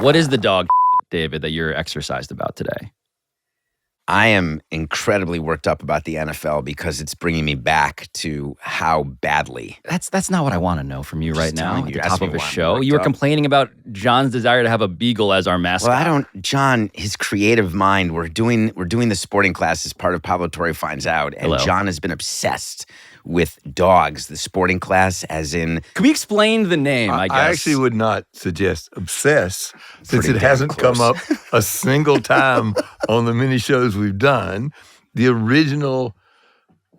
What is the dog, David, that you're exercised about today? I am incredibly worked up about the NFL because it's bringing me back to how badly. That's not what I want to know from you right now at the top of a show. You were complaining about John's desire to have a beagle as our mascot. Well, John, his creative mind, we're doing the sporting class as part of Pablo Torre Finds Out, and John has been obsessed with dogs, the sporting class, as in... Can we explain the name, I guess? I actually would not suggest obsess, since it hasn't come up a single time on the many shows we've done. The original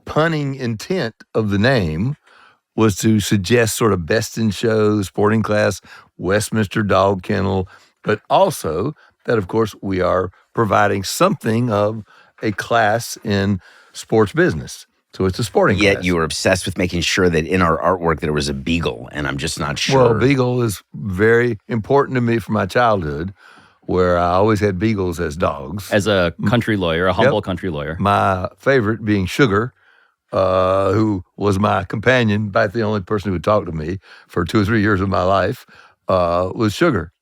punning intent of the name was to suggest sort of best in show, sporting class, Westminster Dog Kennel, but also that, of course, we are providing something of a class in sports business. So it's a sporting class. Yet you were obsessed with making sure that in our artwork there was a beagle, and I'm just not sure. Well, beagle is very important to me from my childhood, where I always had beagles as dogs. As a country lawyer, a humble country lawyer. My favorite being Sugar, who was my companion, about the only person who would talk to me for 2 or 3 years of my life, was Sugar.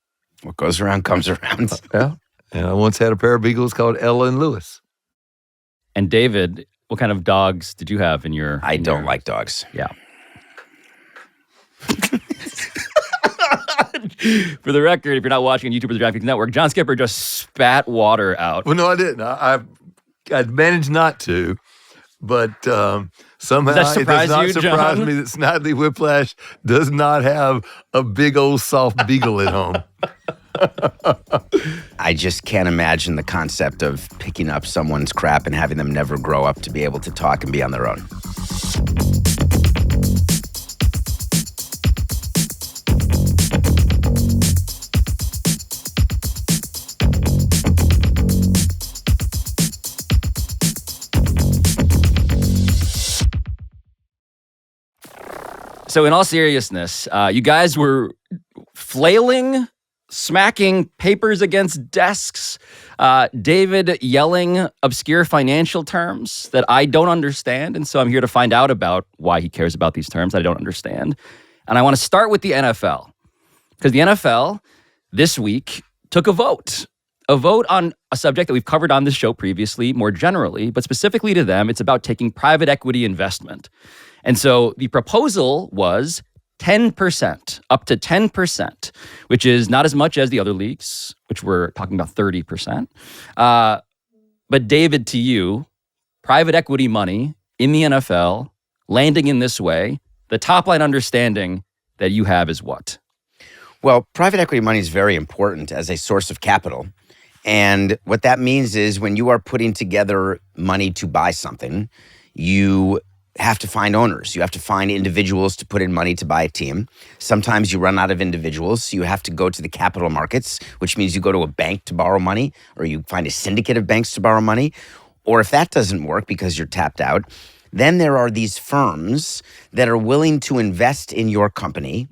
What goes around comes around. Yeah. And I once had a pair of beagles called Ella and Lewis. And David, what kind of dogs did you have in your... I don't like dogs. Yeah. For the record, if you're not watching on YouTube or the DraftKings Network, John Skipper just spat water out. Well, no, I didn't. I managed not to, but somehow Does that surprise it does not you, surprise John? me that Snidely Whiplash does not have a big old soft beagle at home. I just can't imagine the concept of picking up someone's crap and having them never grow up to be able to talk and be on their own. So in all seriousness, you guys were flailing, smacking papers against desks, David yelling obscure financial terms that I don't understand. And so I'm here to find out about why he cares about these terms that I don't understand. And I want to start with the NFL, because the NFL this week took a vote on a subject that we've covered on this show previously, more generally, but specifically to them, it's about taking private equity investment. And so the proposal was 10%, up to 10%, which is not as much as the other leagues, which we're talking about 30%. But David, to you, private equity money in the NFL, landing in this way, the top line understanding that you have is what? Well, private equity money is very important as a source of capital. And what that means is when you are putting together money to buy something, you have to find owners. You have to find individuals to put in money to buy a team. Sometimes you run out of individuals, so you have to go to the capital markets, which means you go to a bank to borrow money, or you find a syndicate of banks to borrow money. Or if that doesn't work because you're tapped out, then there are these firms that are willing to invest in your company,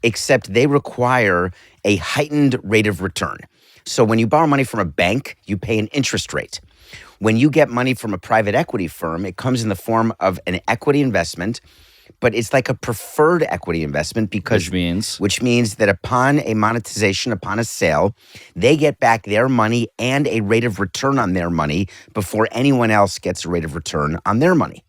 except they require a heightened rate of return. So when you borrow money from a bank, you pay an interest rate. When you get money from a private equity firm, it comes in the form of an equity investment, but it's like a preferred equity investment because which means that upon a monetization, upon a sale, they get back their money and a rate of return on their money before anyone else gets a rate of return on their money.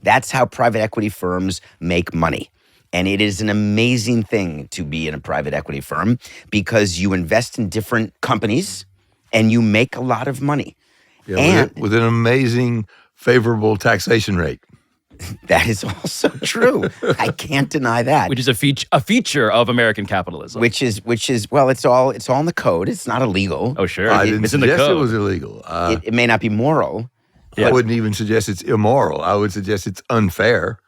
That's how private equity firms make money. And it is an amazing thing to be in a private equity firm because you invest in different companies and you make a lot of money. Yeah, and with an amazing favorable taxation rate. That is also true. I can't deny that. Which is a feature of American capitalism. Which is well, it's all in the code. It's not illegal. Oh, sure. I didn't it's in the suggest code. it was illegal. It may not be moral. Yeah. I wouldn't even suggest it's immoral. I would suggest it's unfair.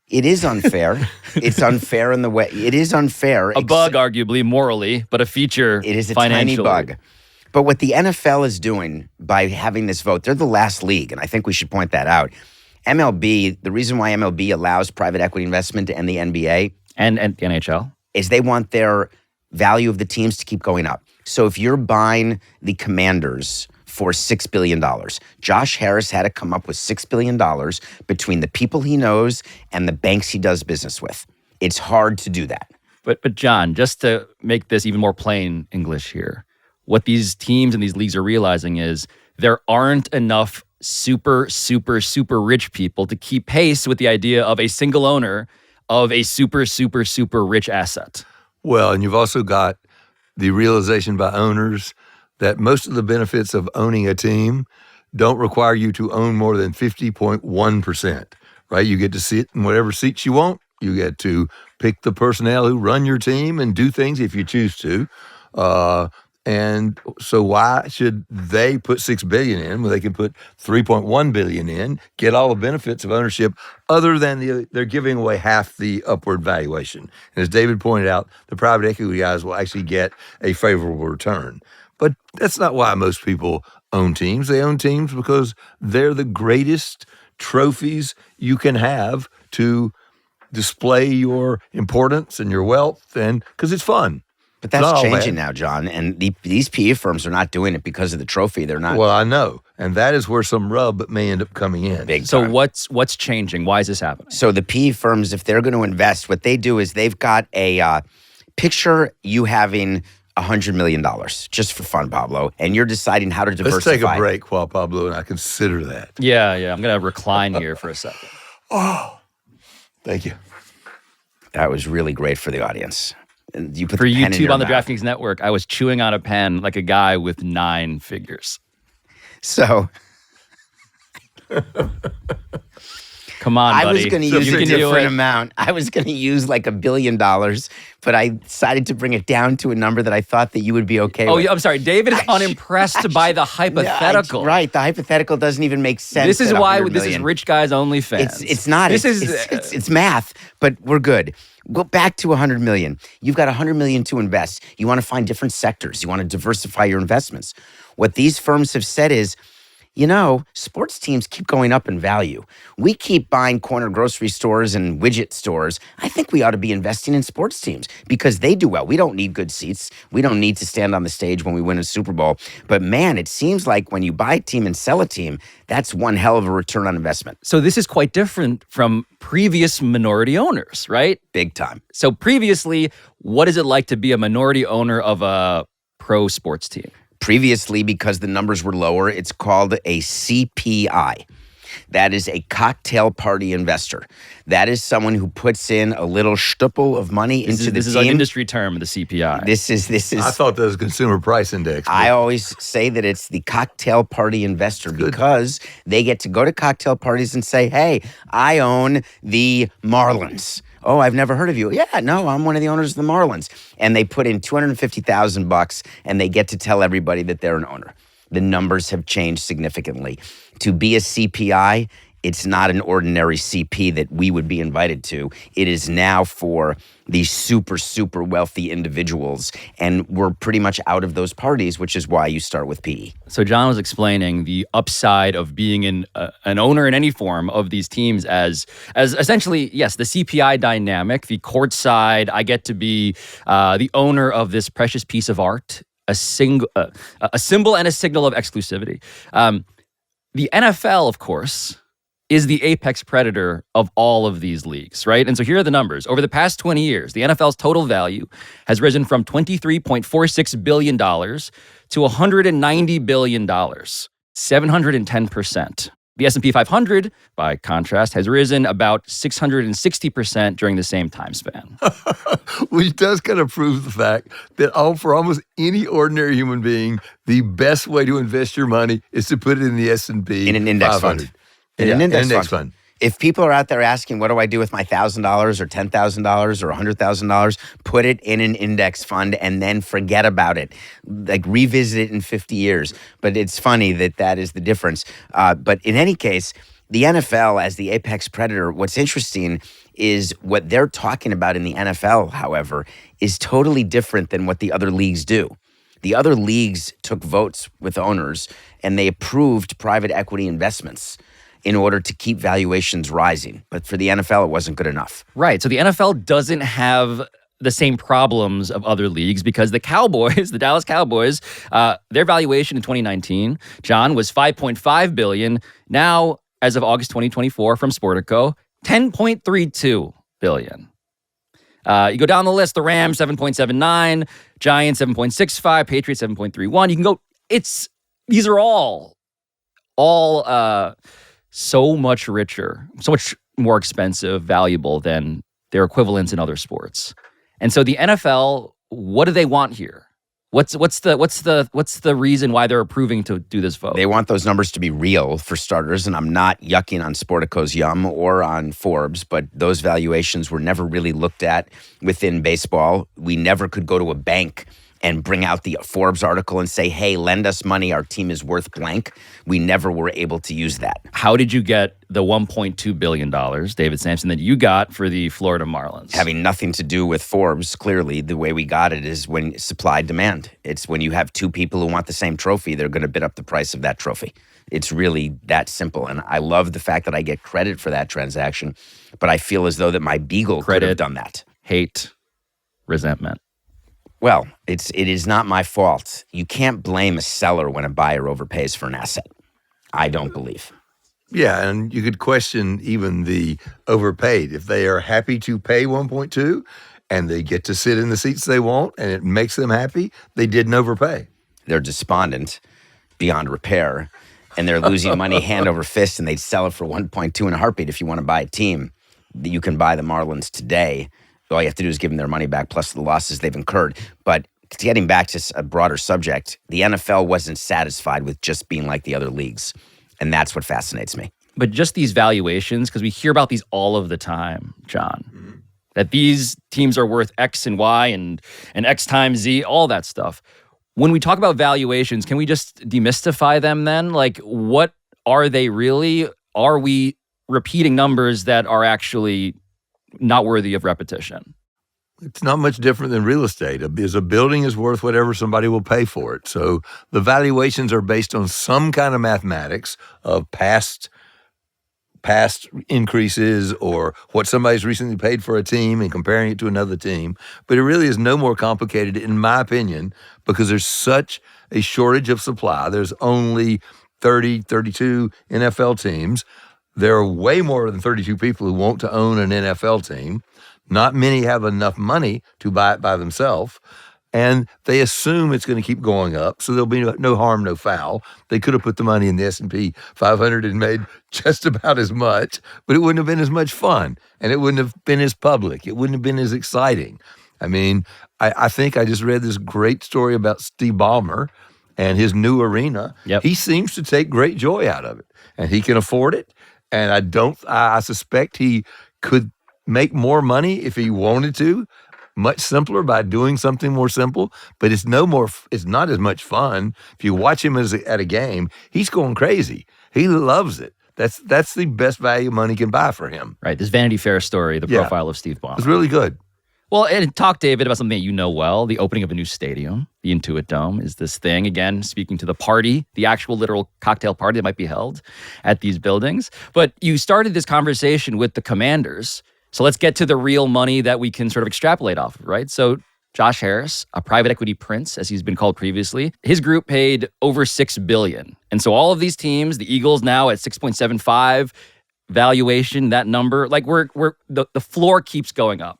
It is unfair. It's unfair in the way. It is unfair. A bug, arguably, morally, but a feature It is a financially. tiny bug. But what the NFL is doing by having this vote, they're the last league, and I think we should point that out. MLB, the reason why MLB allows private equity investment and the NBA and the NHL is they want their value of the teams to keep going up. So if you're buying the Commanders for $6 billion, Josh Harris had to come up with $6 billion between the people he knows and the banks he does business with. It's hard to do that. But John, just to make this even more plain English here, what these teams and these leagues are realizing is there aren't enough super, super, super rich people to keep pace with the idea of a single owner of a super, super, super rich asset. Well, and you've also got the realization by owners that most of the benefits of owning a team don't require you to own more than 50.1%, right? You get to sit in whatever seats you want. You get to pick the personnel who run your team and do things if you choose to. And so why should they put $6 billion in when they can put $3.1 billion in, get all the benefits of ownership, other than they're giving away half the upward valuation? And as David pointed out, the private equity guys will actually get a favorable return. But that's not why most people own teams. They own teams because they're the greatest trophies you can have to display your importance and your wealth, and because it's fun. But that's changing now, John. And these PE firms are not doing it because of the trophy. They're not. Well, I know. And that is where some rub may end up coming in. Big So time. what's changing? Why is this happening? So the PE firms, if they're going to invest, what they do is they've got a picture you having $100 million, just for fun, Pablo, and you're deciding how to diversify. Let's take a break while Pablo and I consider that. Yeah. I'm going to recline here for a second. Oh, thank you. That was really great for the audience. And you put For the pen in YouTube your on the mouth. DraftKings Network, I was chewing on a pen like a guy with 9 figures. So Come on, buddy. I was going to use You a can do different it. amount. I was going to use like $1 billion, but I decided to bring it down to a number that I thought that you would be okay Oh, with. yeah, I'm sorry. David is unimpressed by the hypothetical. Right. The hypothetical doesn't even make sense. This is at why 100 this is million. rich guys only fans. It's not. This It's math, but we're good. Go back to 100 million. You've got 100 million to invest. You want to find different sectors. You want to diversify your investments. What these firms have said is, sports teams keep going up in value. We keep buying corner grocery stores and widget stores. I think we ought to be investing in sports teams because they do well. We don't need good seats. We don't need to stand on the stage when we win a Super Bowl. But man, it seems like when you buy a team and sell a team, that's one hell of a return on investment. So this is quite different from previous minority owners, right? Big time. So previously, what is it like to be a minority owner of a pro sports team? Previously, because the numbers were lower, it's called a CPI. That is a cocktail party investor. That is someone who puts in a little stipple of money into the This is team. an industry term, the CPI. This is. I thought that was a consumer price index. I always say that it's the cocktail party investor because they get to go to cocktail parties and say, "Hey, I own the Marlins." Oh, I've never heard of you. Yeah, no, I'm one of the owners of the Marlins. And they put in $250,000 and they get to tell everybody that they're an owner. The numbers have changed significantly. To be a CPI, it's not an ordinary CP that we would be invited to. It is now for these super, super wealthy individuals. And we're pretty much out of those parties, which is why you start with PE. So John was explaining the upside of being an owner in any form of these teams as essentially, yes, the CPI dynamic, the court side. I get to be the owner of this precious piece of art, a symbol and a signal of exclusivity. The NFL, of course, is the apex predator of all of these leagues, right? And so here are the numbers. Over the past 20 years, the NFL's total value has risen from $23.46 billion to $190 billion, 710%. The S&P 500, by contrast, has risen about 660% during the same time span. Which does kind of prove the fact that for almost any ordinary human being, the best way to invest your money is to put it in the S&P In an index 500. fund. In an index fund. fund. If people are out there asking, what do I do with my $1,000 or $10,000 or $100,000, put it in an index fund and then forget about it. Like revisit it in 50 years. But it's funny that is the difference. But in any case, the NFL as the apex predator, what's interesting is what they're talking about in the NFL, however, is totally different than what the other leagues do. The other leagues took votes with owners and they approved private equity investments in order to keep valuations rising. But for the NFL, it wasn't good enough. Right. So the NFL doesn't have the same problems of other leagues because the Cowboys, the Dallas Cowboys, their valuation in 2019, John, was $5.5 billion. Now, as of August 2024 from Sportico, $10.32 billion. You go down the list, the Rams 7.79, Giants 7.65, Patriots 7.31. You can go, these are all so much richer, so much more expensive, valuable than their equivalents in other sports. And so the NFL, what do they want here? What's the reason why they're approving to do this vote? They want those numbers to be real, for starters, and I'm not yucking on Sportico's yum or on Forbes, but those valuations were never really looked at within baseball. We never could go to a bank and bring out the Forbes article and say, hey, lend us money, our team is worth blank. We never were able to use that. How did you get the $1.2 billion, David Samson, that you got for the Florida Marlins? Having nothing to do with Forbes, clearly, the way we got it is when supply demand. It's when you have two people who want the same trophy, they're going to bid up the price of that trophy. It's really that simple. And I love the fact that I get credit for that transaction, but I feel as though that my beagle could have done that. Hate, resentment. Well, it is not my fault. You can't blame a seller when a buyer overpays for an asset. I don't believe. Yeah, and you could question even the overpaid. If they are happy to pay 1.2 and they get to sit in the seats they want and it makes them happy, they didn't overpay. They're despondent beyond repair, and they're losing money hand over fist, and they'd sell it for 1.2 in a heartbeat. If you want to buy a team, you can buy the Marlins today. All you have to do is give them their money back plus the losses they've incurred. But getting back to a broader subject, the NFL wasn't satisfied with just being like the other leagues. And that's what fascinates me. But just these valuations, because we hear about these all of the time, John, that these teams are worth X and Y and X times Z, all that stuff. When we talk about valuations, can we just demystify them then? Like, what are they really? Are we repeating numbers that are actually not worthy of repetition? It's not much different than real estate. A building is worth whatever somebody will pay for it. So the valuations are based on some kind of mathematics of past increases or what somebody's recently paid for a team and comparing it to another team. But it really is no more complicated, in my opinion, because there's such a shortage of supply. There's only 30, 32 NFL teams. There are way more than 32 people who want to own an NFL team. Not many have enough money to buy it by themselves, and they assume it's going to keep going up, so there'll be no harm, no foul. They could have put the money in the S&P 500 and made just about as much, but it wouldn't have been as much fun, and it wouldn't have been as public. It wouldn't have been as exciting. I mean, I think I just read this great story about Steve Ballmer and his new arena. Yep. He seems to take great joy out of it, and he can afford it. And I suspect he could make more money if he wanted to, much simpler by doing something more simple. But it's not as much fun. If you watch him at a game, he's going crazy. He loves it. That's the best value money can buy for him. Right. This Vanity Fair story, the profile of Steve Ballmer. It's really good. Well, and talk, David, about something that you know well, the opening of a new stadium. The Intuit Dome is this thing, again, speaking to the party, the actual literal cocktail party that might be held at these buildings. But you started this conversation with the Commanders. So let's get to the real money that we can sort of extrapolate off of, right? So Josh Harris, a private equity prince, as he's been called previously, his group paid over $6 billion. And so all of these teams, the Eagles now at 6.75 valuation, that number, like the floor keeps going up.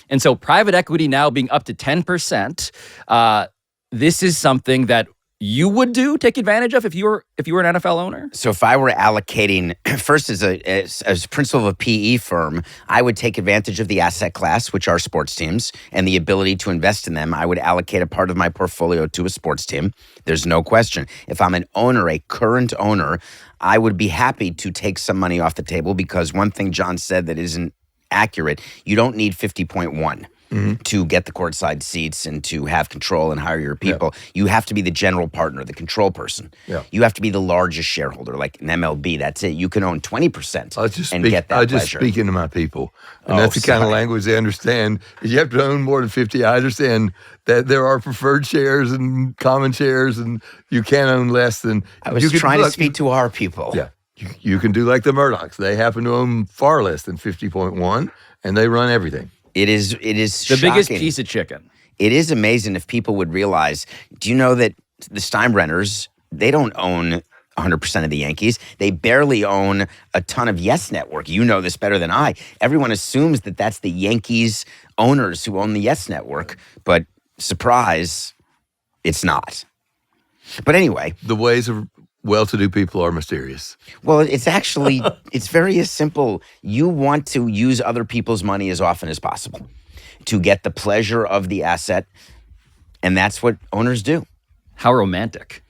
And so private equity now being up to 10%, this is something that you would take advantage of if you were an NFL owner? So if I were allocating, first as a principal of a PE firm, I would take advantage of the asset class, which are sports teams, and the ability to invest in them. I would allocate a part of my portfolio to a sports team. There's no question. If I'm an owner, a current owner, I would be happy to take some money off the table, because one thing John said that isn't accurate, you don't need 50.1 to get the courtside seats and to have control and hire your people. Yeah. You have to be the general partner, the control person. Yeah. You have to be the largest shareholder, like an MLB. That's it. You can own 20% and get that pleasure. I just speak into my people. And that's the kind of language they understand. You have to own more than 50. I understand that there are preferred shares and common shares, and you can't own less than... I was trying to speak to our people. Yeah. You can do like the Murdochs. They happen to own far less than 50.1, and they run everything. It is the shocking. Biggest piece of chicken. It is amazing if people would realize, do you know that the Steinbrenners, they don't own 100% of the Yankees. They barely own a ton of Yes Network. You know this better than I. Everyone assumes that that's the Yankees owners who own the Yes Network, but surprise, it's not. But anyway. The ways of well-to-do people are mysterious. Well, it's actually, it's very simple. You want to use other people's money as often as possible to get the pleasure of the asset, and that's what owners do. How romantic.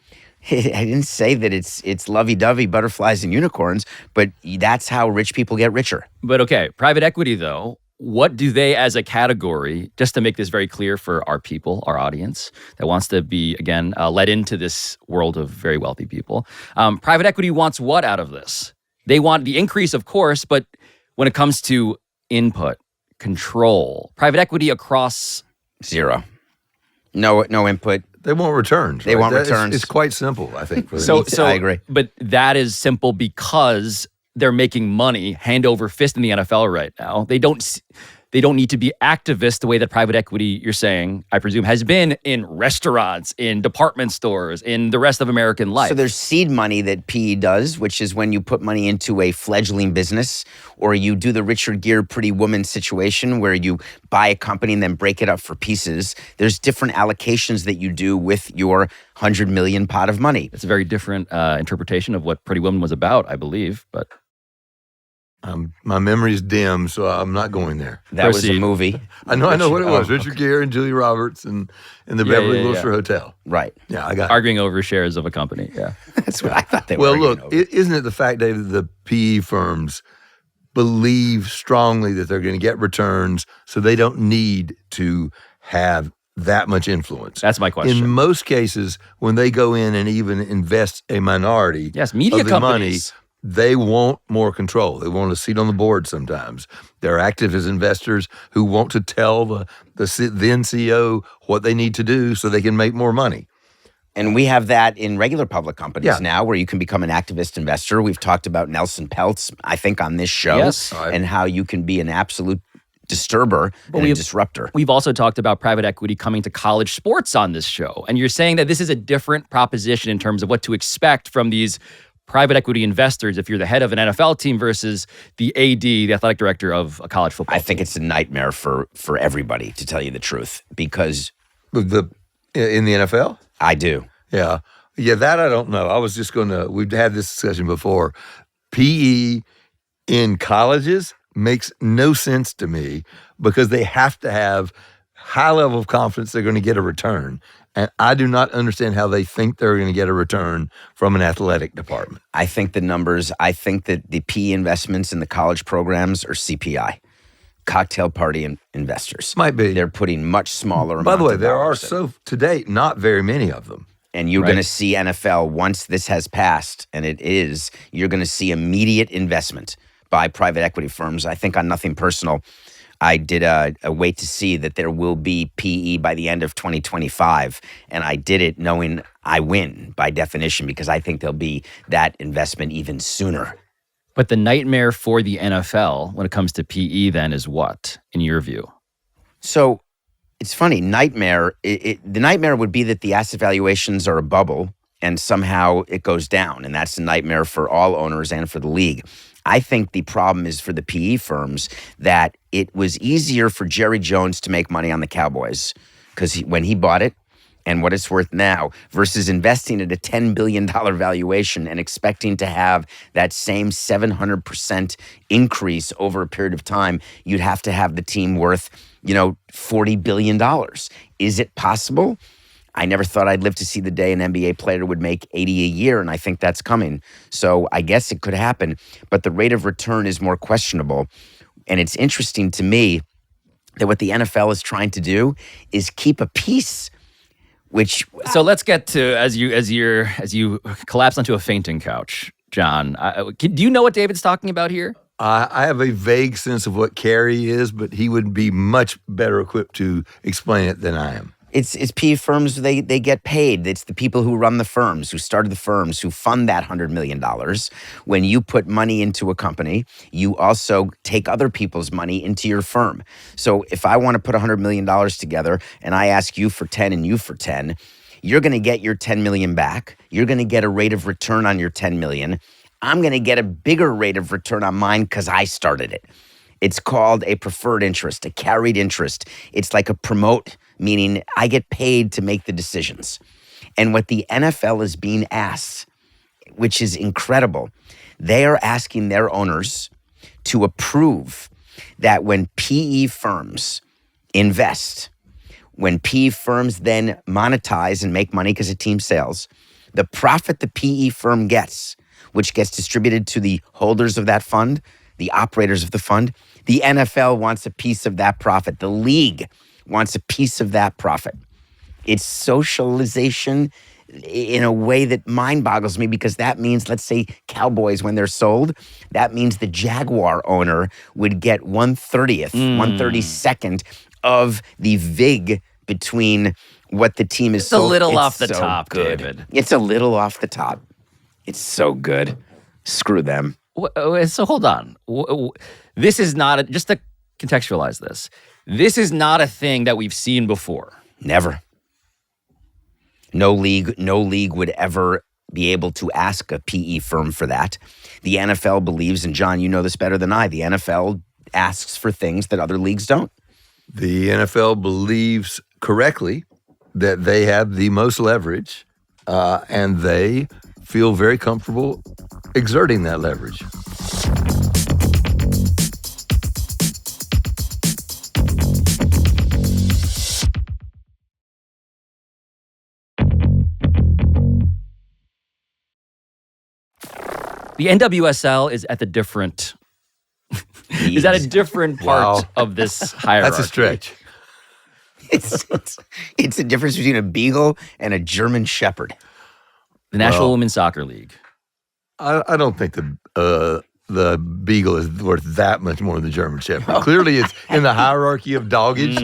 I didn't say that it's lovey-dovey, butterflies and unicorns, but that's how rich people get richer. But okay, private equity though, what do they as a category, just to make this very clear for our people, our audience that wants to be, again, led into this world of very wealthy people, private equity wants what out of this? They want the increase, of course, but when it comes to input, control, private equity across... Zero. No input. They want returns. They want returns. It's quite simple, I think. For them. I agree. But that is simple because they're making money hand over fist in the NFL right now. They don't need to be activists the way that private equity, you're saying, I presume, has been in restaurants, in department stores, in the rest of American life. So there's seed money that PE does, which is when you put money into a fledgling business, or you do the Richard Gere Pretty Woman situation where you buy a company and then break it up for pieces. There's different allocations that you do with your 100 million pot of money. It's a very different interpretation of what Pretty Woman was about, I believe, but... my memory's dim, so I'm not going there. That was a movie. I know what it was. Richard Gere and Julia Roberts and the Beverly Wilshire Hotel. Right. Yeah, I got arguing over shares of a company. Yeah. That's what I thought they were. Well, look, isn't it the fact, David, the PE firms believe strongly that they're going to get returns, so they don't need to have that much influence? That's my question. In most cases, when they go in and even invest a minority media of the companies. money, they want more control. They want a seat on the board sometimes. They're active as investors who want to tell the then CEO what they need to do so they can make more money. And we have that in regular public companies now where you can become an activist investor. We've talked about Nelson Peltz, I think, on this show, and how you can be an absolute disturber and a disruptor. We've also talked about private equity coming to college sports on this show. And you're saying that this is a different proposition in terms of what to expect from these private equity investors if you're the head of an NFL team versus the AD, the athletic director of a college football team. I think it's a nightmare for everybody, to tell you the truth, because... In the NFL? I do. Yeah, that I don't know. I was just going to... We've had this discussion before. PE in colleges makes no sense to me because they have to have high level of confidence they're going to get a return. And I do not understand how they think they're going to get a return from an athletic department. I think the numbers, I think that the PE investments in the college programs are CPI, cocktail party investors. Might be. They're putting much smaller amounts. By the way, there are, to date, not very many of them. And you're going to see NFL, once this has passed, and it is, you're going to see immediate investment by private equity firms. I think on nothing personal, I did a wait to see that there will be PE by the end of 2025. And I did it knowing I win by definition because I think there'll be that investment even sooner. But the nightmare for the NFL when it comes to PE then is what, in your view? So it's funny, nightmare. The nightmare would be that the asset valuations are a bubble and somehow it goes down. And that's a nightmare for all owners and for the league. I think the problem is for the PE firms that it was easier for Jerry Jones to make money on the Cowboys because when he bought it and what it's worth now versus investing at a $10 billion valuation and expecting to have that same 700% increase over a period of time, you'd have to have the team worth, $40 billion. Is it possible? I never thought I'd live to see the day an NBA player would make 80 a year, and I think that's coming. So I guess it could happen, but the rate of return is more questionable. And it's interesting to me that what the NFL is trying to do is keep a peace, which... So let's get to, as you collapse onto a fainting couch, John, do you know what David's talking about here? I have a vague sense of what carry is, but he would be much better equipped to explain it than I am. It's PE firms, they get paid. It's the people who run the firms, who started the firms, who fund that $100 million. When you put money into a company, you also take other people's money into your firm. So if I want to put $100 million together and I ask you for 10 and you for 10, You're going to get your 10 million back. You're going to get a rate of return on your 10 million. I'm going to get a bigger rate of return on mine because I started it. It's called a preferred interest, a carried interest. It's like a promote, meaning I get paid to make the decisions. And what the NFL is being asked, which is incredible, they are asking their owners to approve that when PE firms invest, when PE firms then monetize and make money because of team sales, the profit the PE firm gets, which gets distributed to the holders of that fund, the operators of the fund, the NFL wants a piece of that profit. The league wants a piece of that profit. It's socialization in a way that mind boggles me, because that means, let's say Cowboys, when they're sold, that means the Jaguar owner would get 1/30th, 1/32nd of the vig between what the team is sold. It's a little off the top, good. David. It's a little off the top. It's so good. Screw them. So hold on. This is not, just to contextualize this is not a thing that we've seen before. Never. No league would ever be able to ask a PE firm for that. The NFL believes, and John, you know this better than I, the NFL asks for things that other leagues don't. The NFL believes correctly that they have the most leverage, and they feel very comfortable exerting that leverage. The NWSL is at the different is at a different part of this hierarchy. That's a stretch. It's the difference between a beagle and a German shepherd. The National Women's Soccer League. I don't think the beagle is worth that much more than the German shepherd. Clearly, it's in the hierarchy of doggage.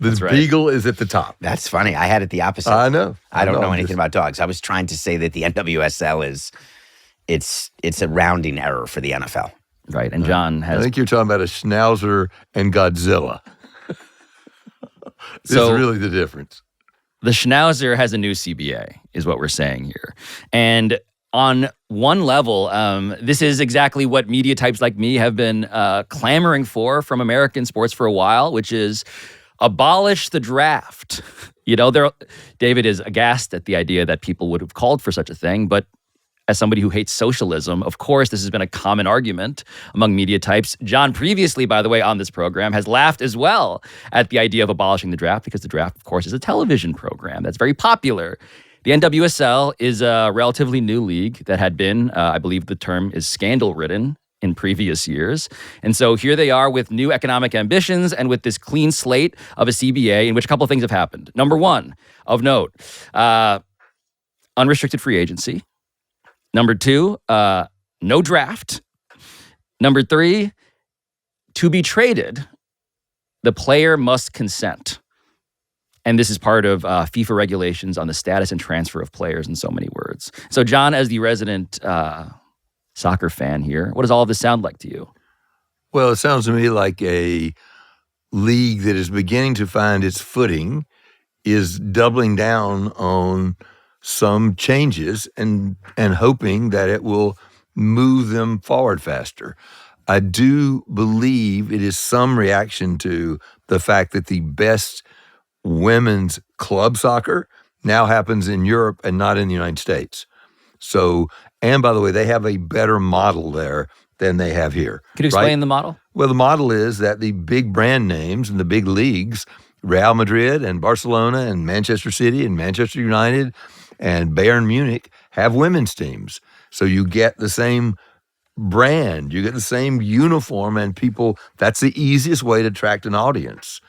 The beagle is at the top. That's funny. I had it the opposite. I know. I don't know anything about dogs. I was trying to say that the NWSL is it's a rounding error for the NFL. Right, and John has... I think you're talking about a Schnauzer and Godzilla. So it's really the difference. The Schnauzer has a new CBA, is what we're saying here. And on one level, this is exactly what media types like me have been clamoring for from American sports for a while, which is abolish the draft. You know, David is aghast at the idea that people would have called for such a thing, but as somebody who hates socialism, of course, this has been a common argument among media types. John, previously, by the way, on this program, has laughed as well at the idea of abolishing the draft, because the draft, of course, is a television program that's very popular. The NWSL is a relatively new league that had been, I believe the term is scandal-ridden in previous years. And so here they are with new economic ambitions and with this clean slate of a CBA in which a couple of things have happened. Number one, of note, unrestricted free agency. Number two, no draft. Number three, to be traded, the player must consent. And this is part of FIFA regulations on the status and transfer of players, in so many words. So, John, as the resident soccer fan here, what does all of this sound like to you? Well, it sounds to me like a league that is beginning to find its footing is doubling down on some changes and hoping that it will move them forward faster. I do believe it is some reaction to the fact that the best women's club soccer now happens in Europe and not in the United States. So, and by the way, they have a better model there than they have here. Could you explain the model? Well, the model is that the big brand names and the big leagues, Real Madrid and Barcelona and Manchester City and Manchester United and Bayern Munich, have women's teams. So you get the same brand, you get the same uniform, and people, that's the easiest way to attract an audience.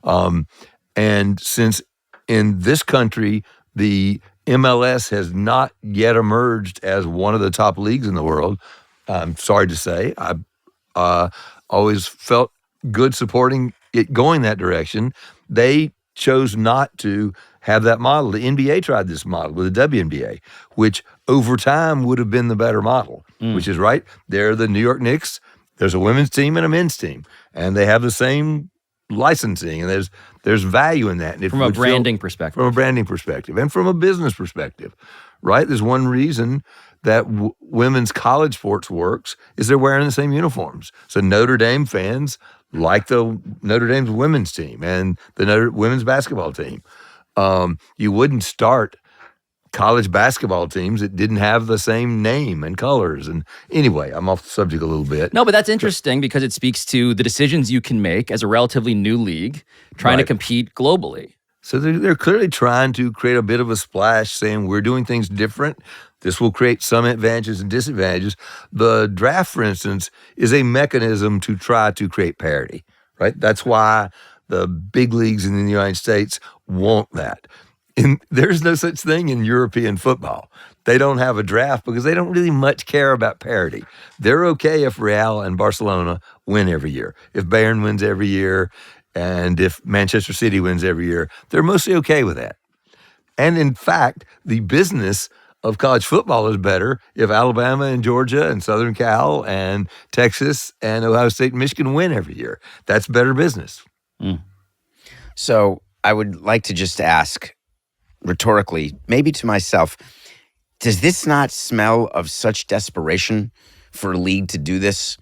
And since in this country, the MLS has not yet emerged as one of the top leagues in the world, I'm sorry to say, I always felt good supporting it going that direction. They chose not to have that model. The NBA tried this model with the WNBA, which over time would have been the better model, which is right. They're the New York Knicks. There's a women's team and a men's team, and they have the same licensing, and there's value in that. And From a branding perspective. From a branding perspective, and from a business perspective, right? There's one reason that women's college sports works is they're wearing the same uniforms. So Notre Dame fans like the Notre Dame's women's team and the women's basketball team. You wouldn't start college basketball teams that didn't have the same name and colors. And anyway, I'm off the subject a little bit. No, but that's interesting because it speaks to the decisions you can make as a relatively new league trying to compete globally. So they're clearly trying to create a bit of a splash, saying we're doing things different. This will create some advantages and disadvantages. The draft, for instance, is a mechanism to try to create parity, right? That's why the big leagues in the United States want that. And there's no such thing in European football. They don't have a draft because they don't really much care about parity. They're okay if Real and Barcelona win every year, if Bayern wins every year, and if Manchester City wins every year. They're mostly okay with that. And in fact, the business of college football is better if Alabama and Georgia and Southern Cal and Texas and Ohio State and Michigan win every year. That's better business. So I would like to just ask, rhetorically, maybe to myself, does this not smell of such desperation for a league to do this?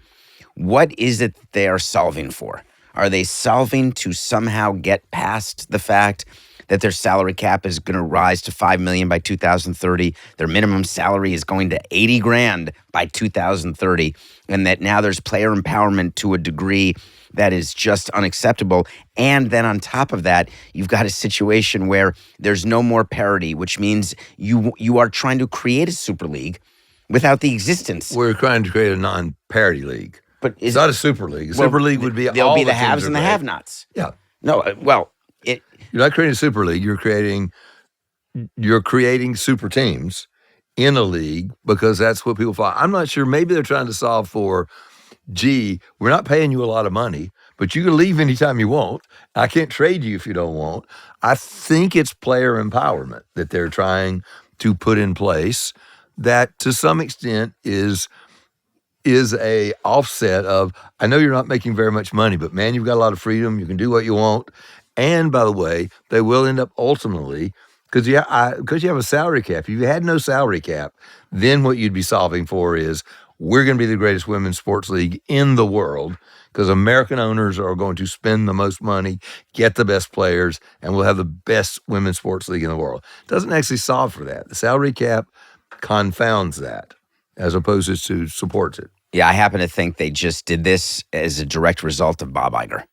What is it that they are solving for? Are they solving to somehow get past the fact that their salary cap is going to rise to $5 million by 2030, their minimum salary is going to $80,000 by 2030, and that now there's player empowerment to a degree that is just unacceptable? And then on top of that, you've got a situation where there's no more parity, which means you are trying to create a super league without the existence. We're trying to create a non-parity league. But it's not a super league. A super league would be there'll all be the teams haves are and the great. have-nots. Yeah. No, you're not creating a super league. You're creating super teams in a league because that's what people follow. I'm not sure. Maybe they're trying to solve for, gee, we're not paying you a lot of money, but you can leave anytime you want. I can't trade you if you don't want. I think it's player empowerment that they're trying to put in place that to some extent is a offset of, I know you're not making very much money, but man, you've got a lot of freedom. You can do what you want. And by the way, they will end up ultimately, because you have a salary cap. If you had no salary cap, then what you'd be solving for is, we're going to be the greatest women's sports league in the world because American owners are going to spend the most money, get the best players, and we'll have the best women's sports league in the world. It doesn't actually solve for that. The salary cap confounds that as opposed to supports it. Yeah, I happen to think they just did this as a direct result of Bob Iger.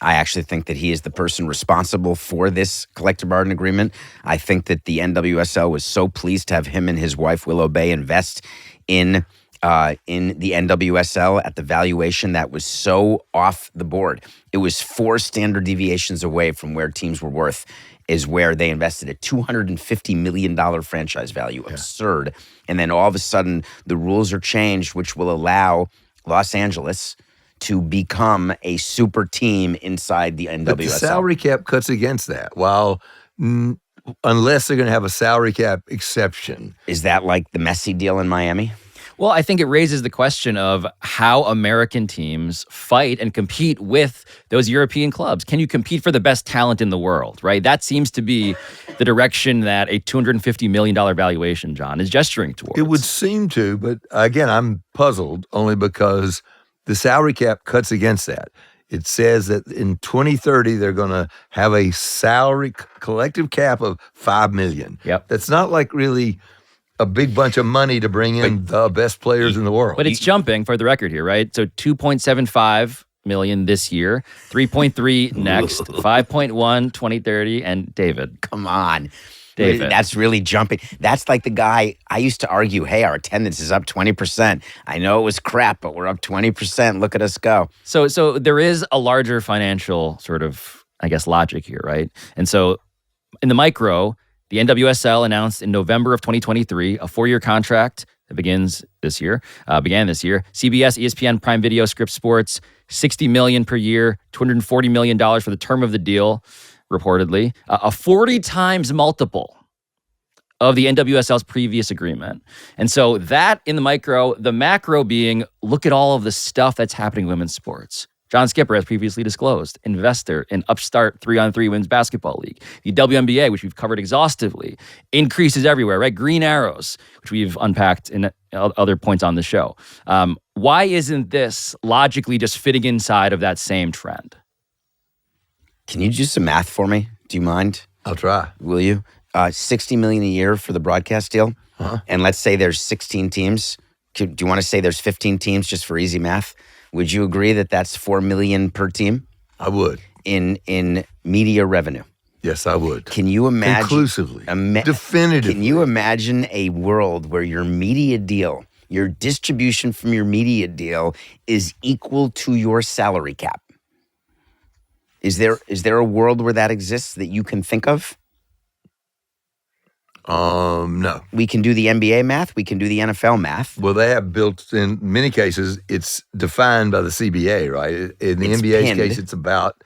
I actually think that he is the person responsible for this collective bargaining agreement. I think that the NWSL was so pleased to have him and his wife, Willow Bay, invest in the NWSL at the valuation that was so off the board. It was 4 standard deviations away from where teams were worth, is where they invested a $250 million franchise value. Yeah. Absurd. And then all of a sudden, the rules are changed, which will allow Los Angeles to become a super team inside the NWSL. But the salary cap cuts against that. While unless they're going to have a salary cap exception. Is that like the Messi deal in Miami? Well, I think it raises the question of how American teams fight and compete with those European clubs. Can you compete for the best talent in the world, right? That seems to be the direction that a $250 million valuation, John, is gesturing towards. It would seem to, but again, I'm puzzled only because the salary cap cuts against that. It says that in 2030, they're going to have a salary collective cap of $5 million. Yep. That's not like really a big bunch of money to bring in the best players in the world. But it's jumping for the record here, right? So 2.75 million this year, 3.3 next, 5.1 2030, and David. Come on. David. That's really jumping. That's like the guy, I used to argue, hey, our attendance is up 20%. I know it was crap, but we're up 20%. Look at us go. So there is a larger financial sort of, I guess, logic here, right? And so in the micro, the NWSL announced in November of 2023 a 4-year contract that began this year. CBS, ESPN, Prime Video, Scripps Sports, $60 million per year, $240 million for the term of the deal, reportedly. A 40 times multiple of the NWSL's previous agreement. And so that in the micro, the macro being, look at all of the stuff that's happening in women's sports. John Skipper, as previously disclosed, investor in upstart 3-on-3 women's basketball league. The WNBA, which we've covered exhaustively, increases everywhere, right? Green arrows, which we've unpacked in other points on the show. Why isn't this logically just fitting inside of that same trend? Can you do some math for me? Do you mind? I'll try. Will you? $60 million a year for the broadcast deal. And let's say there's 16 teams. Do you want to say there's 15 teams just for easy math? Would you agree that that's $4 million per team? I would. In media revenue? Yes, I would. Can you imagine? Conclusively. Definitively. Can you imagine a world where your media deal, your distribution from your media deal is equal to your salary cap? Is there a world where that exists that you can think of? No. We can do the NBA math. We can do the NFL math. Well, they have built, in many cases, it's defined by the CBA, right? In the NBA's case, it's about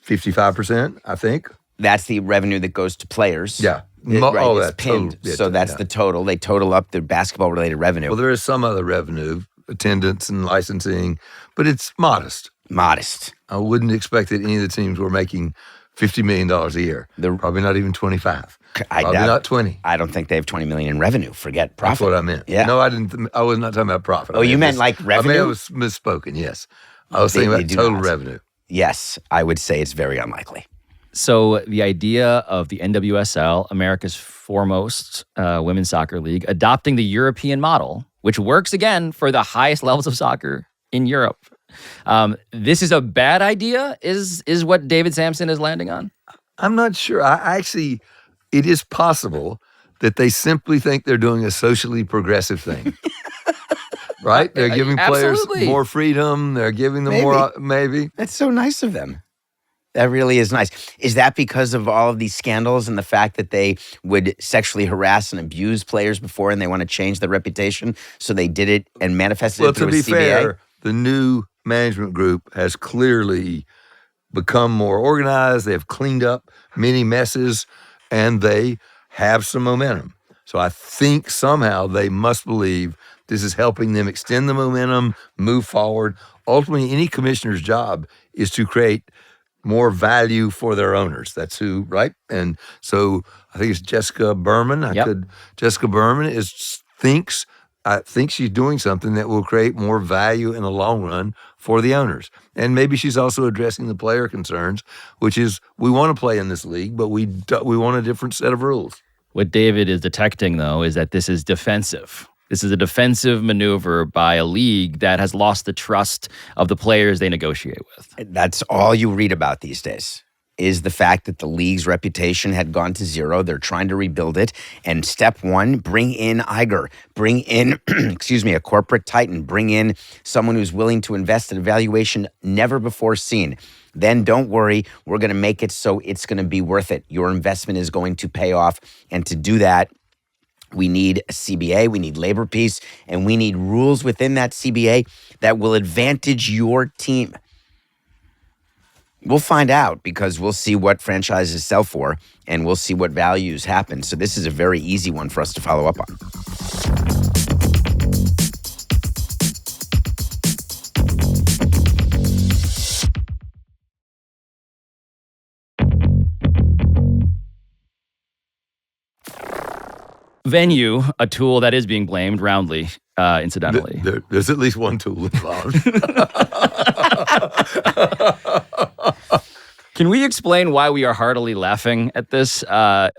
55%, I think. That's the revenue that goes to players. Yeah. Right, it's pinned. So that's the total. They total up the basketball-related revenue. Well, there is some other revenue, attendance and licensing, but it's modest. Modest. I wouldn't expect that any of the teams were making $50 million a year. They're probably not even 25. Probably not 20. I don't think they have 20 million in revenue. Forget profit. That's what I meant. Yeah. No, I didn't. I was not talking about profit. Oh, you meant like revenue? I may have misspoken. Yes, I was thinking about total revenue. Yes, I would say it's very unlikely. So the idea of the NWSL, America's foremost women's soccer league, adopting the European model, which works again for the highest levels of soccer in Europe. This is a bad idea, is what David Samson is landing on? I'm not sure. It is possible that they simply think they're doing a socially progressive thing. Right? They're giving players more freedom. They're giving them more, maybe. That's so nice of them. That really is nice. Is that because of all of these scandals and the fact that they would sexually harass and abuse players before and they want to change their reputation? So they did it and manifested it through a CBA? Well, to be fair, the new management group has clearly become more organized. They have cleaned up many messes, and they have some momentum. So I think somehow they must believe this is helping them extend the momentum, move forward. Ultimately, any commissioner's job is to create more value for their owners. That's who, right? And so I think it's Jessica Berman. Jessica Berman I think she's doing something that will create more value in the long run for the owners. And maybe she's also addressing the player concerns, which is we want to play in this league, but we want a different set of rules. What David is detecting, though, is that this is defensive. This is a defensive maneuver by a league that has lost the trust of the players they negotiate with. That's all you read about these days, is the fact that the league's reputation had gone to zero. They're trying to rebuild it. And step one, bring in Iger. Bring in, a corporate titan. Bring in someone who's willing to invest at a valuation never before seen. Then don't worry, we're going to make it so it's going to be worth it. Your investment is going to pay off. And to do that, we need a CBA, we need labor peace, and we need rules within that CBA that will advantage your team. We'll find out because we'll see what franchises sell for and we'll see what values happen. So this is a very easy one for us to follow up on. Venu, a tool that is being blamed roundly, incidentally. There's at least one tool involved. Can we explain why we are heartily laughing at this?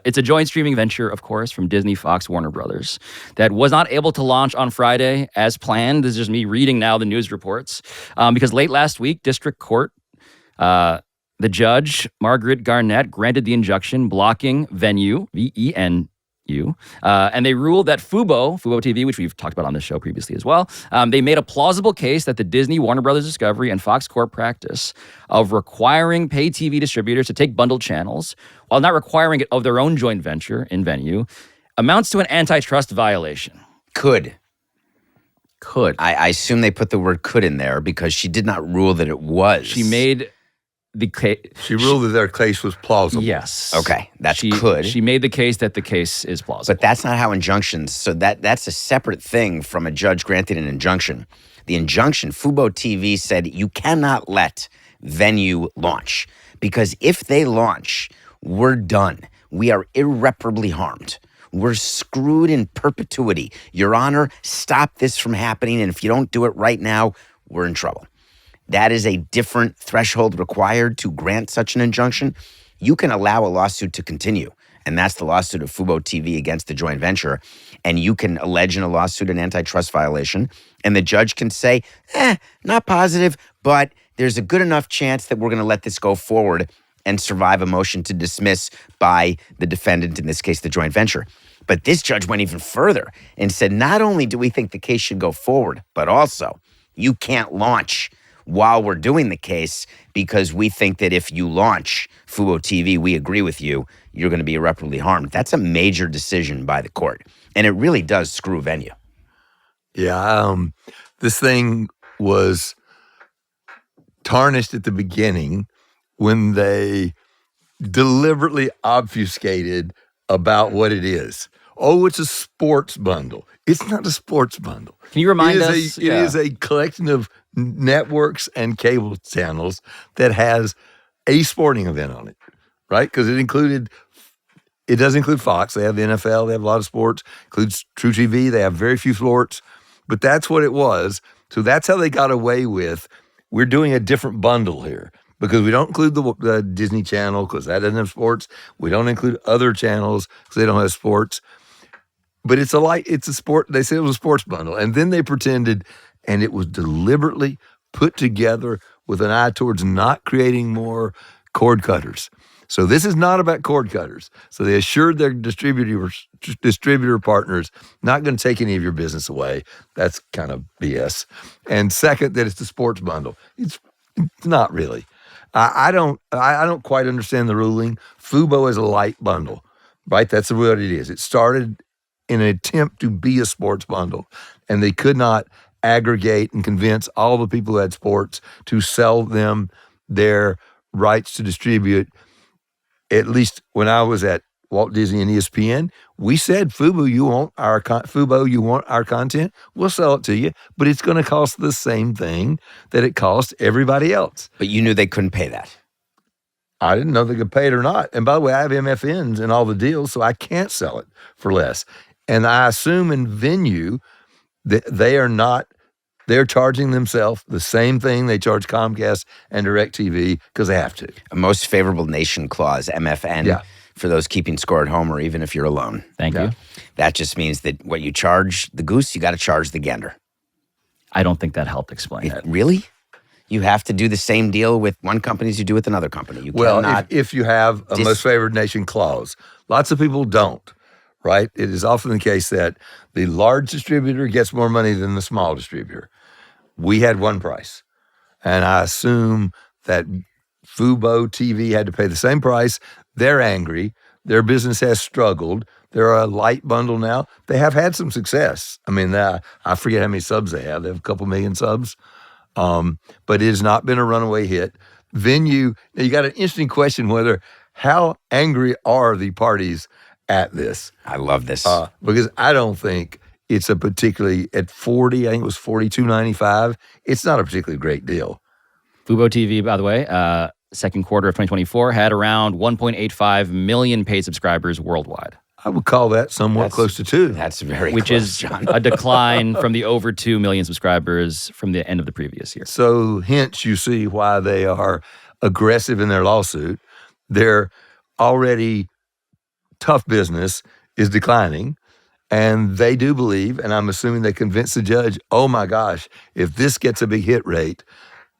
It's a joint streaming venture, of course, from Disney, Fox, Warner Brothers, that was not able to launch on Friday as planned. This is just me reading now the news reports. Because late last week, District Court, the judge, Margaret Garnett, granted the injunction blocking Venu, VENU, and they ruled that Fubo TV, which we've talked about on this show previously as well, they made a plausible case that the Disney, Warner Brothers Discovery, and Fox Corp practice of requiring pay TV distributors to take bundled channels while not requiring it of their own joint venture in Venu amounts to an antitrust violation. Could. I assume they put the word could in there because she did not rule that it was. She made the case. She ruled that their case was plausible. Yes. Okay, could. She made the case that the case is plausible. But that's not how injunctions, so that's a separate thing from a judge granting an injunction. The injunction, Fubo TV said you cannot let Venu launch because if they launch, we're done. We are irreparably harmed. We're screwed in perpetuity. Your Honor, stop this from happening. And if you don't do it right now, we're in trouble. That is a different threshold required to grant such an injunction. You can allow a lawsuit to continue. And that's the lawsuit of Fubo TV against the joint venture. And you can allege in a lawsuit an antitrust violation. And the judge can say, not positive, but there's a good enough chance that we're going to let this go forward and survive a motion to dismiss by the defendant, in this case, the joint venture. But this judge went even further and said, not only do we think the case should go forward, but also you can't launch while we're doing the case because we think that if you launch Fubo TV, we agree with you, you're going to be irreparably harmed. That's a major decision by the court. And it really does screw Venu. Yeah, this thing was tarnished at the beginning when they deliberately obfuscated about what it is. Oh, it's a sports bundle. It's not a sports bundle. Can you remind us? It is a collection of networks and cable channels that has a sporting event on it, right? Because it does include Fox. They have the NFL. They have a lot of sports. Includes True TV. They have very few sports. But that's what it was. So that's how they got away with, we're doing a different bundle here. Because we don't include the Disney Channel because that doesn't have sports. We don't include other channels because they don't have sports. But it's a sport. They said it was a sports bundle. And then they pretended, and it was deliberately put together with an eye towards not creating more cord cutters. So this is not about cord cutters. So they assured their distributor partners, not going to take any of your business away. That's kind of BS. And second, that it's the sports bundle. It's not really. I don't quite understand the ruling. Fubo is a light bundle, right? That's what it is. It started in an attempt to be a sports bundle, and they could not aggregate and convince all the people who had sports to sell them their rights to distribute. At least when I was at Walt Disney and ESPN, we said, Fubo, you want our content? We'll sell it to you, but it's going to cost the same thing that it costs everybody else. But you knew they couldn't pay that. I didn't know they could pay it or not. And by the way, I have MFNs in all the deals, so I can't sell it for less. And I assume in Venu that they're charging themselves the same thing they charge Comcast and DirecTV because they have to. A most favorable nation clause, MFN. Yeah. For those keeping score at home or even if you're alone. Thank you. That just means that what you charge the goose, you got to charge the gander. I don't think that helped explain it. Really? You have to do the same deal with one company as you do with another company. You well, cannot if you have a most favored nation clause, lots of people don't, right? It is often the case that the large distributor gets more money than the small distributor. We had one price, and I assume that Fubo TV had to pay the same price. They're angry. Their business has struggled. They're a light bundle now. They have had some success. I mean, I forget how many subs they have. They have a couple million subs. But it has not been a runaway hit. Venu, now you got an interesting question how angry are the parties at this? I love this. Because I don't think it's a particularly, at 40, I think it was $42.95, it's not a particularly great deal. Fubo TV, by the way, second quarter of 2024 had around 1.85 million paid subscribers worldwide. I would call that somewhat close to 2. That's very which close, is John. a decline from the over 2 million subscribers from the end of the previous year. So hence you see why they are aggressive in their lawsuit. Their already tough business is declining, and they do believe, and I'm assuming they convinced the judge, oh my gosh, if this gets a big hit rate,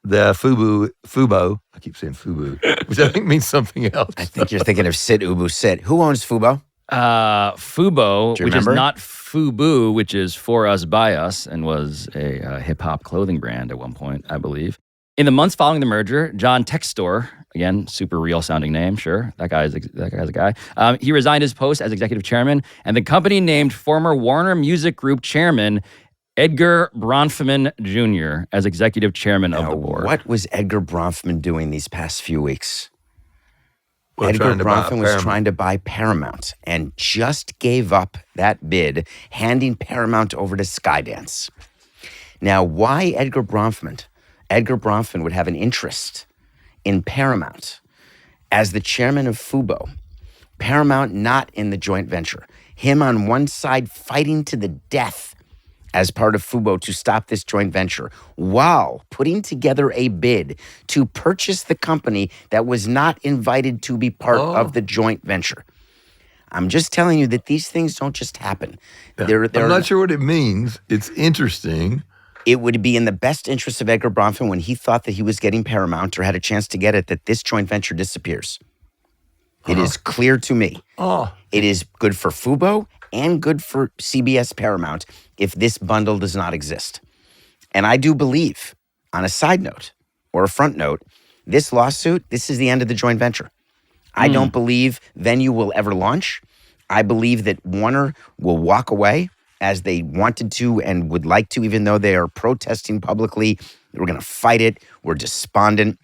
the Fubo, I keep saying Fubo, which I think means something else. I think you're thinking of Sit Ubu Sit. Who owns Fubo? Fubo, which is remember? not Fubu, which is For Us By Us, and was a hip-hop clothing brand at one point, I believe. In the months following the merger, John Textor, again, super real-sounding name, sure, that guy's a guy. He resigned his post as executive chairman, and the company named former Warner Music Group chairman Edgar Bronfman Jr. as executive chairman of the board. What was Edgar Bronfman doing these past few weeks? Well, Edgar trying to buy Bronfman was Paramount. trying to buy Paramount and just gave up that bid, handing Paramount over to Skydance. Now, why Edgar Bronfman? Edgar Bronfman would have an interest in Paramount as the chairman of Fubo. Paramount not in the joint venture. Him on one side fighting to the death as part of Fubo to stop this joint venture while putting together a bid to purchase the company that was not invited to be part of the joint venture. I'm just telling you that these things don't just happen. Yeah. I'm not sure what it means. It's interesting. It would be in the best interest of Edgar Bronfman when he thought that he was getting Paramount or had a chance to get it, that this joint venture disappears. It is clear to me. It is good for Fubo and good for CBS Paramount if this bundle does not exist. And I do believe, on a side note or a front note, this lawsuit, this is the end of the joint venture. I don't believe Venu will ever launch. I believe that Warner will walk away as they wanted to and would like to, even though they are protesting publicly. We're going to fight it. We're despondent.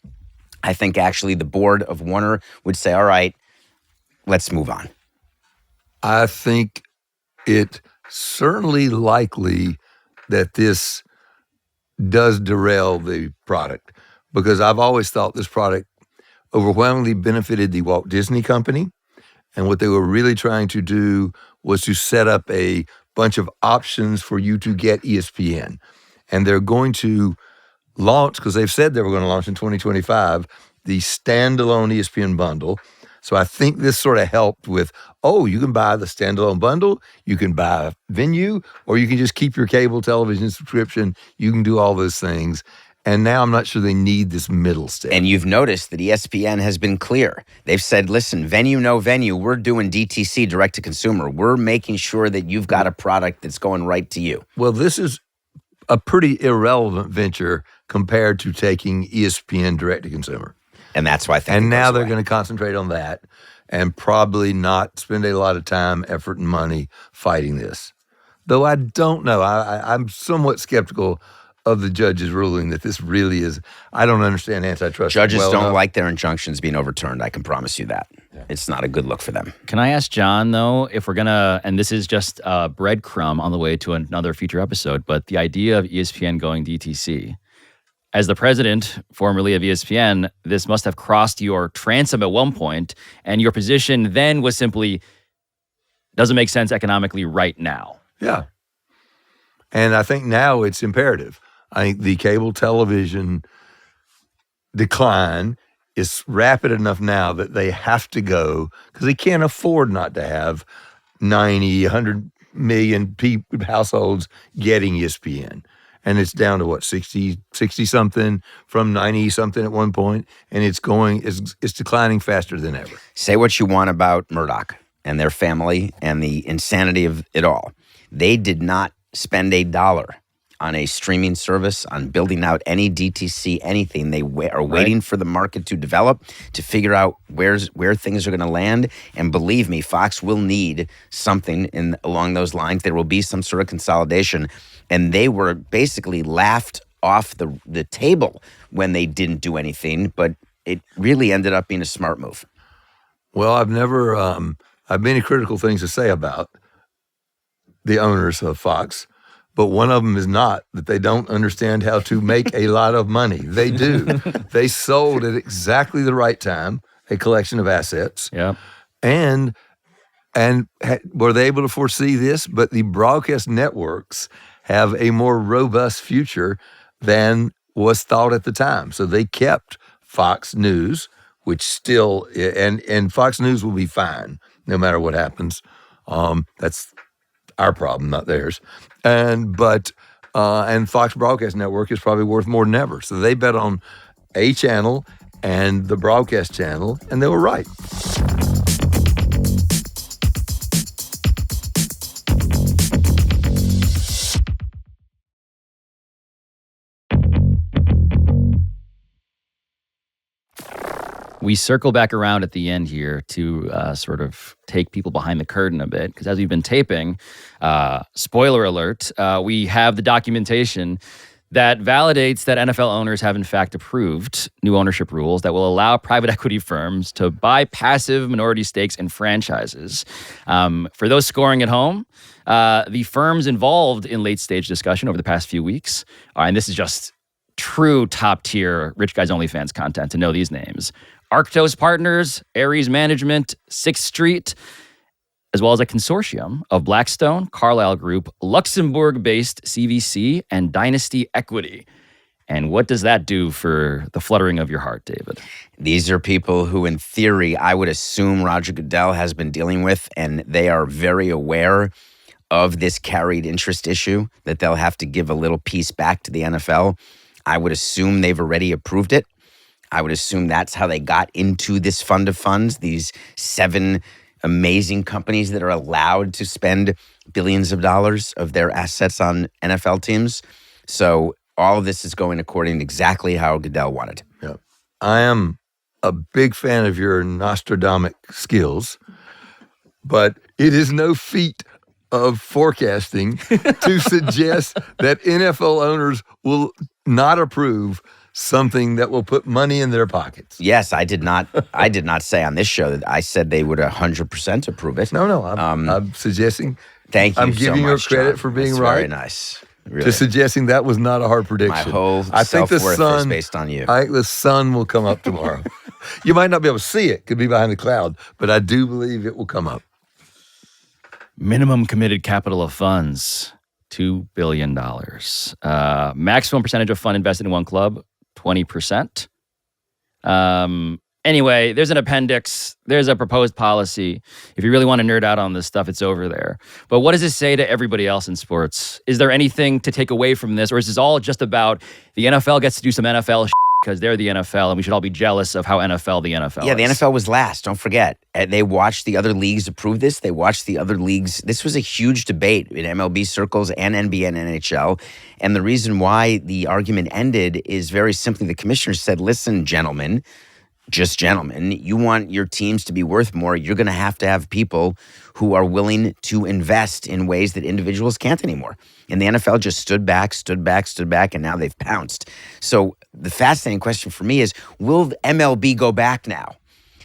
I think actually the board of Warner would say, all right, let's move on. I think it certainly likely that this does derail the product, because I've always thought this product overwhelmingly benefited the Walt Disney Company. And what they were really trying to do was to set up a bunch of options for you to get ESPN. And they're going to launch, because they've said they were going to launch in 2025, the standalone ESPN bundle. So I think this sort of helped with, you can buy the standalone bundle, you can buy Venu, or you can just keep your cable television subscription. You can do all those things. And now I'm not sure they need this middle step. And you've noticed that ESPN has been clear. They've said, listen, Venu, no Venu, we're doing DTC, direct to consumer. We're making sure that you've got a product that's going right to you. Well, this is a pretty irrelevant venture compared to taking ESPN direct to consumer. And that's why I think. And now they're going to concentrate on that and probably not spend a lot of time, effort, and money fighting this. Though I don't know. I'm somewhat skeptical of the judge's ruling that this really is. I don't understand antitrust. Judges don't enough. like their injunctions being overturned. I can promise you that. Yeah. It's not a good look for them. Can I ask John, though, if we're going to, and this is just a breadcrumb on the way to another future episode, but the idea of ESPN going DTC, as the president, formerly of ESPN, this must have crossed your transom at one point, and your position then was simply, doesn't make sense economically right now. Yeah. And I think now it's imperative. I think the cable television decline is rapid enough now that they have to go, because they can't afford not to have 90, 100 million households getting ESPN. And it's down to 60 something from 90 something at one point, and it's declining faster than ever. Say what you want about Murdoch and their family and the insanity of it all. They did not spend $1 on a streaming service, on building out any DTC, anything. They are waiting for the market to develop, to figure out where things are going to land. And believe me, Fox will need something along those lines. There will be some sort of consolidation. And they were basically laughed off the table when they didn't do anything, but it really ended up being a smart move. Well, I've many critical things to say about the owners of Fox, but one of them is not that they don't understand how to make a lot of money. They do. They sold at exactly the right time a collection of assets. Yeah. And were they able to foresee this? But the broadcast networks have a more robust future than was thought at the time. So they kept Fox News, which still, and Fox News will be fine no matter what happens. That's our problem, not theirs. And Fox Broadcast Network is probably worth more than ever. So they bet on a channel and the broadcast channel, and they were right. We circle back around at the end here to sort of take people behind the curtain a bit, because as we've been taping, spoiler alert, we have the documentation that validates that NFL owners have in fact approved new ownership rules that will allow private equity firms to buy passive minority stakes in franchises. For those scoring at home, the firms involved in late-stage discussion over the past few weeks, and this is just true top-tier Rich Guys Only fans content to know these names: Arctos Partners, Ares Management, Sixth Street, as well as a consortium of Blackstone, Carlyle Group, Luxembourg-based CVC, and Dynasty Equity. And what does that do for the fluttering of your heart, David? These are people who, in theory, I would assume Roger Goodell has been dealing with, and they are very aware of this carried interest issue, that they'll have to give a little piece back to the NFL. I would assume they've already approved it. I would assume that's how they got into this fund of funds, these 7 amazing companies that are allowed to spend billions of dollars of their assets on NFL teams. So all of this is going according to exactly how Goodell wanted. Yeah. I am a big fan of your Nostradamus skills, but it is no feat of forecasting to suggest that NFL owners will not approve something that will put money in their pockets. Yes, I did not say on this show that I said they would 100% approve it. No, I'm suggesting. Thank you. I'm giving so much, you credit John. for being That's right. Very nice. Really. To suggesting that was not a hard prediction. My whole I think the self-worth sun is based on you. I think the sun will come up tomorrow. You might not be able to see it; could be behind the cloud, but I do believe it will come up. Minimum committed capital of funds, $2 billion. Maximum percentage of fund invested in one club, 20%. Anyway, there's an appendix. There's a proposed policy. If you really want to nerd out on this stuff, it's over there. But what does this say to everybody else in sports? Is there anything to take away from this? Or is this all just about the NFL gets to do some NFL because they're the NFL and we should all be jealous of how NFL the NFL Yeah, the is? NFL was last. Don't forget. They watched the other leagues approve this. They watched the other leagues. This was a huge debate in MLB circles and NBA and NHL. And the reason why the argument ended is very simply the commissioner said, listen, gentlemen, just gentlemen, you want your teams to be worth more, you're going to have people who are willing to invest in ways that individuals can't anymore. And the NFL just stood back, and now they've pounced. So the fascinating question for me is, will MLB go back now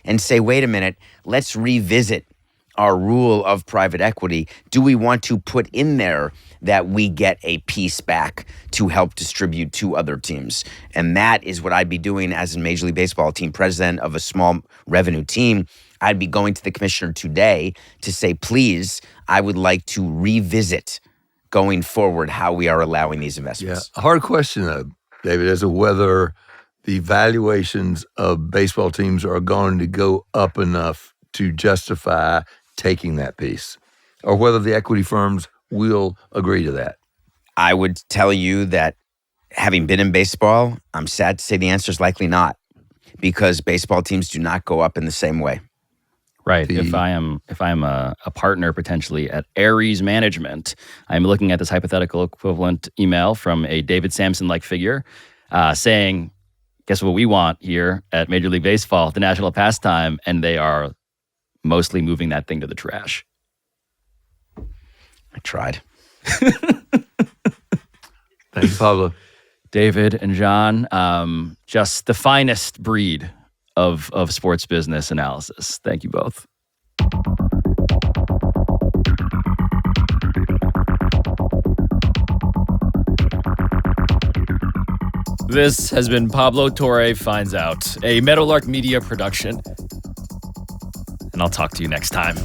and say, wait a minute, let's revisit our rule of private equity? Do we want to put in there that we get a piece back to help distribute to other teams? And that is what I'd be doing as a Major League Baseball team president of a small revenue team. I'd be going to the commissioner today to say, please, I would like to revisit going forward how we are allowing these investments. Yeah, a hard question, though, David, as to whether the valuations of baseball teams are going to go up enough to justify taking that piece, or whether the equity firms will agree to that. I would tell you that having been in baseball, I'm sad to say the answer is likely not, because baseball teams do not go up in the same way. Right. If I am a partner potentially at Ares Management, I'm looking at this hypothetical equivalent email from a David Samson-like figure saying, guess what we want here at Major League Baseball, the national pastime, and they are mostly moving that thing to the trash. I tried. Thanks, Pablo. David and John, just the finest breed of sports business analysis. Thank you both. This has been Pablo Torre Finds Out, a Meadowlark Media production. And I'll talk to you next time.